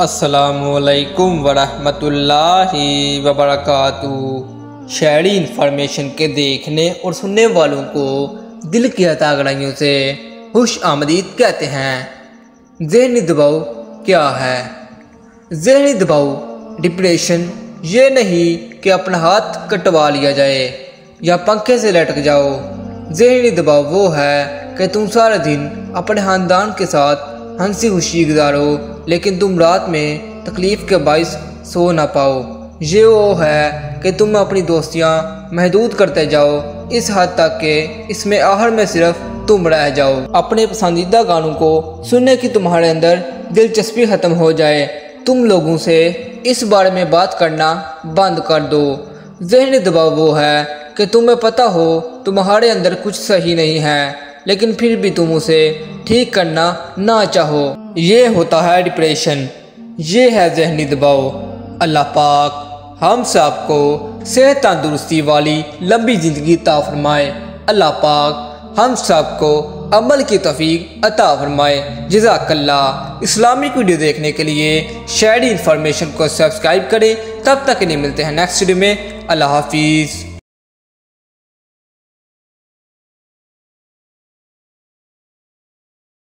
अस्सलामुअलैकुम वरहमतुल्लाहि वबरकातुहू। शहरी इंफॉर्मेशन के देखने और सुनने वालों को दिल की अता गहराइयों से खुश आमदीद कहते हैं। ज़हनी दबाव क्या है? ज़हनी दबाव डिप्रेशन ये नहीं कि अपना हाथ कटवा लिया जाए या पंखे से लटक जाओ। ज़हनी दबाव वो है कि तुम सारा दिन अपने ख़ानदान के साथ हंसी खुशी गुजारो लेकिन तुम रात में तकलीफ़ के बाइस सो ना पाओ। ये वो है कि तुम अपनी दोस्तियाँ महदूद करते जाओ इस हद तक कि इसमें आहर में सिर्फ तुम रह जाओ। अपने पसंदीदा गानों को सुनने की तुम्हारे अंदर दिलचस्पी ख़त्म हो जाए। तुम लोगों से इस बारे में बात करना बंद कर दो। ज़हनी दबाव वो है कि तुम्हें पता हो तुम्हारे अंदर कुछ सही नहीं है लेकिन फिर भी तुम उसे ठीक करना ना चाहो। ये होता है डिप्रेशन। ये है ज़हनी दबाव। अल्लाह पाक हम सबको सेहत तंदुरुस्ती वाली लंबी ज़िंदगी अता फरमाए। अल्लाह पाक हम सबको अमल की तौफीक अता फरमाए। जज़ाकल्लाह। इस्लामिक वीडियो देखने के लिए शहरी इन्फॉर्मेशन को सब्सक्राइब करें। तब तक नहीं मिलते हैं नेक्स्ट वीडियो में। अल्लाह हाफिज़।